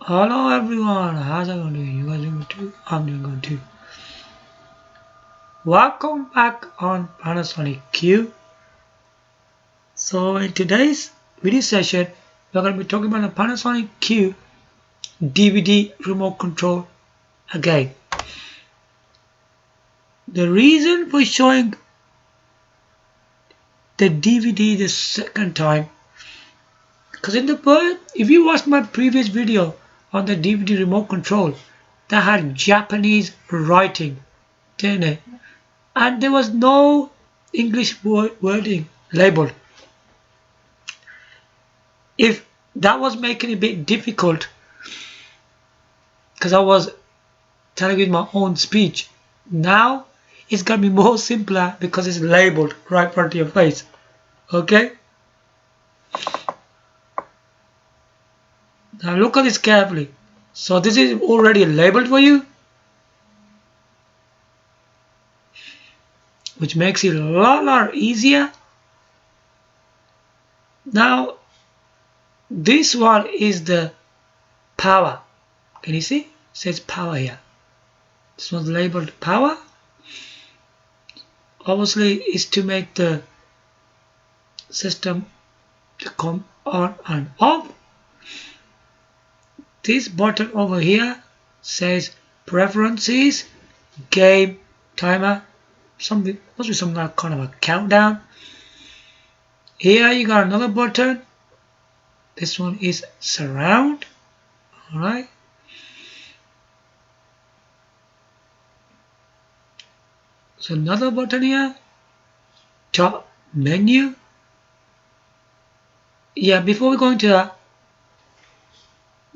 Hello everyone, how's everyone doing? You guys doing good too? I'm doing good too. Welcome back on Panasonic Q. So in today's video session, we're going to be talking about the Panasonic Q DVD remote control again. The reason for showing the DVD the second time, because if you watched my previous video on the DVD remote control, that had Japanese writing, didn't it? And there was no English wording labeled. If that was making it a bit difficult, because I was telling you my own speech, now it's gonna be more simpler because it's labeled right in front of your face. Okay? Now look at this carefully. So this is already labeled for you, which makes it a lot easier. Now this one is the power. Can you see? It says power here. This one's labeled power. Obviously is to make the system to come on and off. This button over here says preferences, game, timer, something, must be some kind of a countdown. Here you got another button. This one is surround. Alright. So another button here. Top menu. Yeah, before we go into that,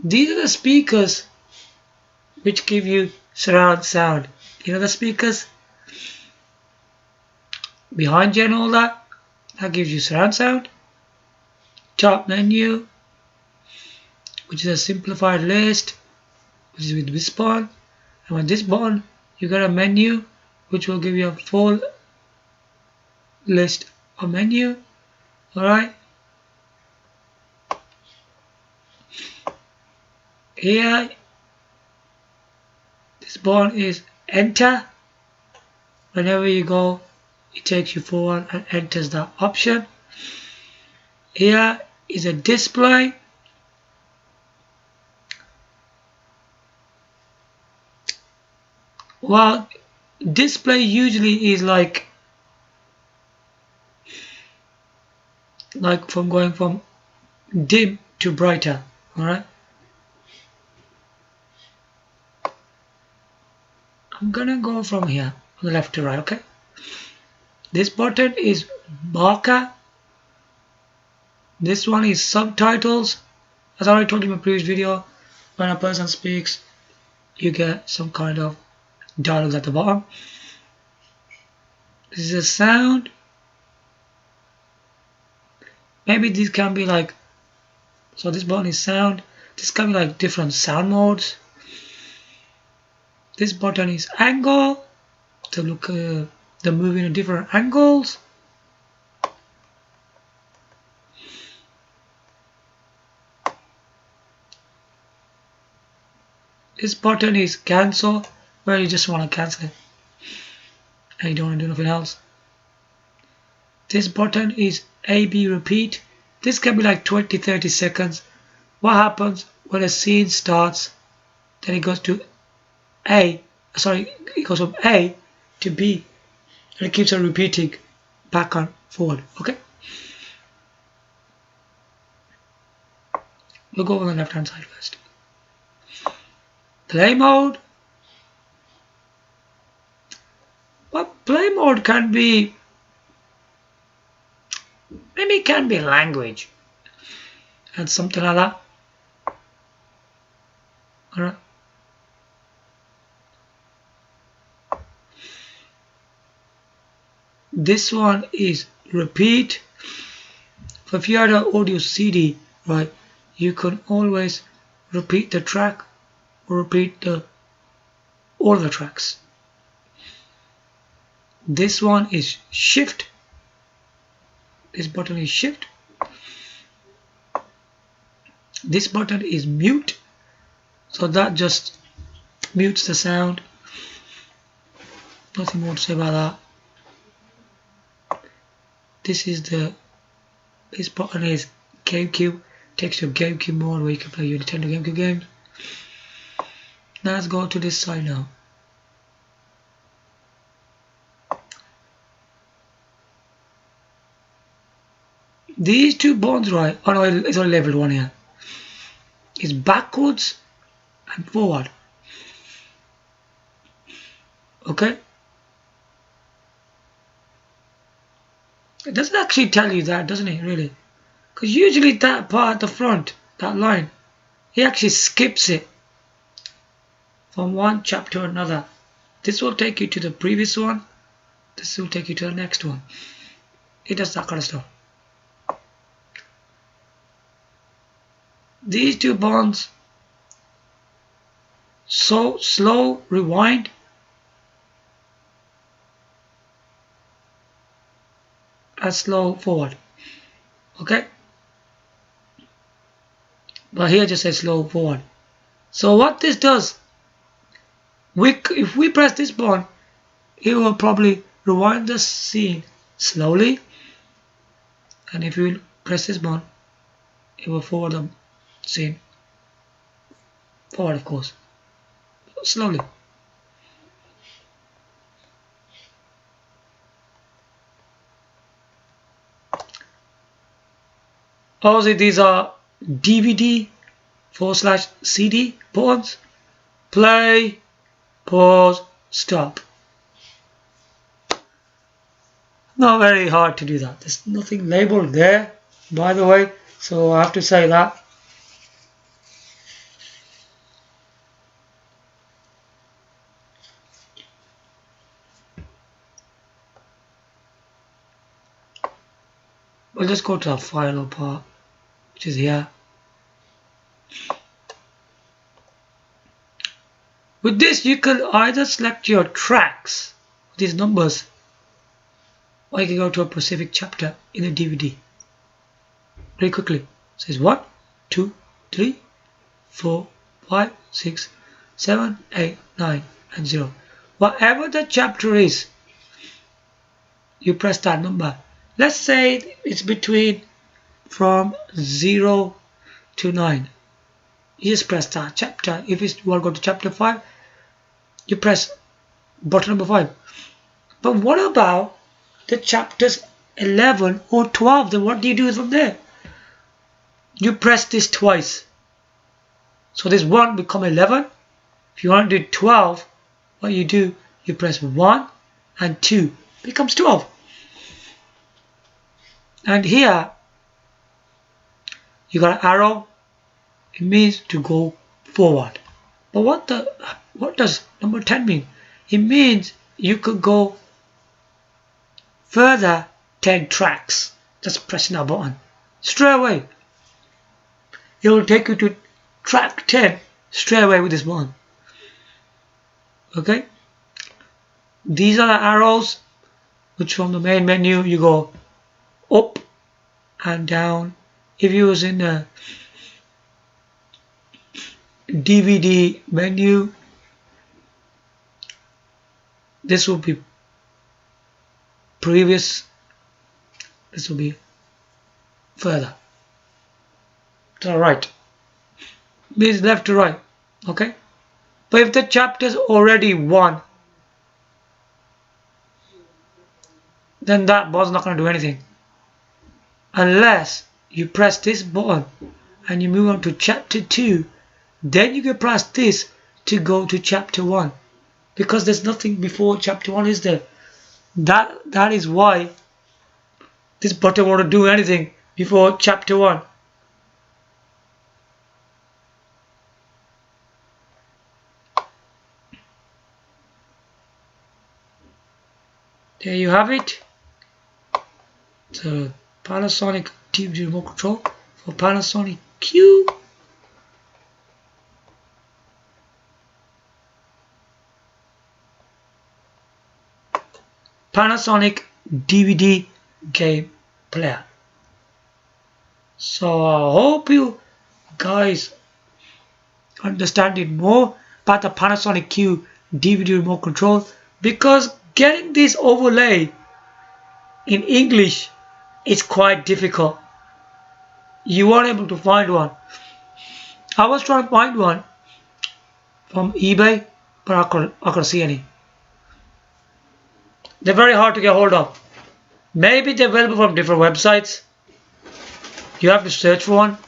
these are the speakers which give you surround sound. You know the speakers behind you and all that? That gives you surround sound. Top menu, which is a simplified list, which is with this button. And with this button, you got a menu which will give you a full list of menu. Alright. Here, this button is enter. Whenever you go, it takes you forward and enters that option. Here is a display. Well, display usually is like from going from dim to brighter. Alright. I'm gonna go from here, from the left to right, okay? This button is marker. This one is subtitles. As I already told you in my previous video, when a person speaks, you get some kind of dialogue at the bottom. This is a sound. Maybe this can be like, so this button is sound. This can be like different sound modes. This button is angle, to look the movie in different angles. This button is cancel, where you just want to cancel it and you don't want to do nothing else. This button is A/B repeat. This can be like 20-30 seconds. What happens when a scene starts, then it goes to it goes from A to B, and it keeps on repeating back and forward. Okay, we'll go on the left hand side first. Play mode. Well, play mode can be, maybe it can be language and something like that. Alright. This one is repeat. If you had an audio CD, right, you can always repeat the track or repeat all the tracks. This one is shift. This button is shift. This button is mute. So that just mutes the sound. Nothing more to say about that. This button is GameCube. Takes you to GameCube mode where you can play your Nintendo GameCube games. Now let's go to this side now. These two buttons, right? Oh no, it's only labeled one here. It's backwards and forward. Okay? It doesn't actually tell you that, doesn't it, really? Because usually that part at the front, that line, he actually skips it from one chapter to another. This will take you to the previous one. This will take you to the next one. It does that kind of stuff. These two buttons, so slow rewind, and slow forward. Okay? But here just says slow forward. So what this does, if we press this button, it will probably rewind the scene slowly, and if you press this button, it will forward the scene forward, of course, slowly. Also, these are DVD/CD buttons. Play, pause, stop. Not very hard to do that. There's nothing labeled there, by the way, so I have to say that. We'll just go to our final part, which is here. With this, you can either select your tracks, these numbers, or you can go to a specific chapter in the DVD. Very quickly. It says 1, 2, 3, 4, 5, 6, 7, 8, 9, and 0. Whatever the chapter is, you press that number. Let's say it's between from 0 to 9. You just press that chapter. If you want to go to chapter 5, you press button number 5. But what about the chapters 11 or 12? Then what do you do from there? You press this twice. So this 1 become 11. If you want to do 12, what you do, you press 1 and 2. Becomes 12. And here, you got an arrow. It means to go forward. But what does number 10 mean? It means you could go further 10 tracks. Just pressing that button. Straight away. It will take you to track 10 straight away with this button. Okay? These are the arrows, which from the main menu you go up and down. If you was in the DVD menu, this will be previous, this will be further to the right, means left to right. Okay, but if the chapter is already 1, then that button's not going to do anything unless you press this button and you move on to chapter 2. Then you can press this to go to chapter 1, because there's nothing before chapter 1, is there? That is why this button won't do anything before chapter 1. There you have it. The Panasonic TV remote control for Panasonic Q. Panasonic DVD game player. So I hope you guys understand it more about the Panasonic Q DVD remote control, because getting this overlay in English is quite difficult. You weren't able to find one. I was trying to find one from eBay, but I couldn't see any. They're very hard to get hold of. Maybe they're available from different websites. You have to search for one.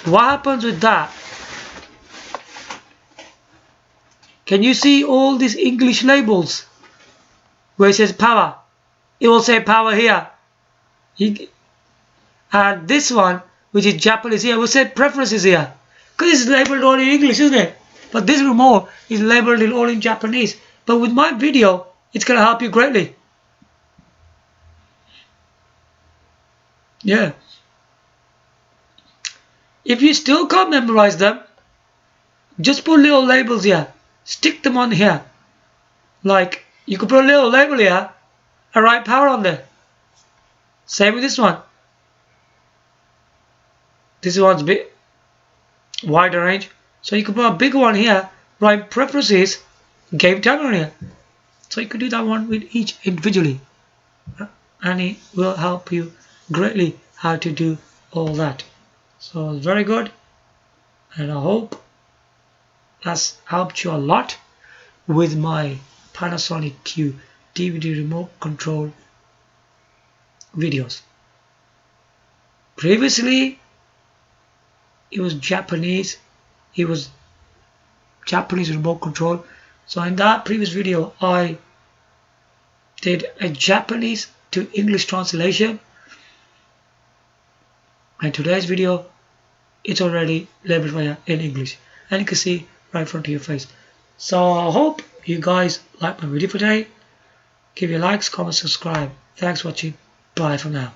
What happens with that? Can you see all these English labels where it says power? It will say power here. And this one, which is Japanese here, will say preferences here. Because it's labeled all in English, isn't it? But this remote is labeled all in Japanese. But with my video, it's going to help you greatly. Yeah. If you still can't memorize them, just put little labels here. Stick them on here. Like, you could put a little label here and write power on there. Same with this one. This one's a bit wider range. So you could put a bigger one here, write preferences, game time on here. So you could do that one with each individually. And it will help you greatly how to do all that. So it's very good. And I hope that's helped you a lot with my Panasonic Q DVD remote control videos. Previously, it was Japanese. It was Japanese remote control. So in that previous video, I did a Japanese to English translation. And today's video, it's already labeled right here in English. And you can see right in front of your face. So I hope you guys like my video for today. Give your likes, comments, subscribe. Thanks for watching. Bye for now.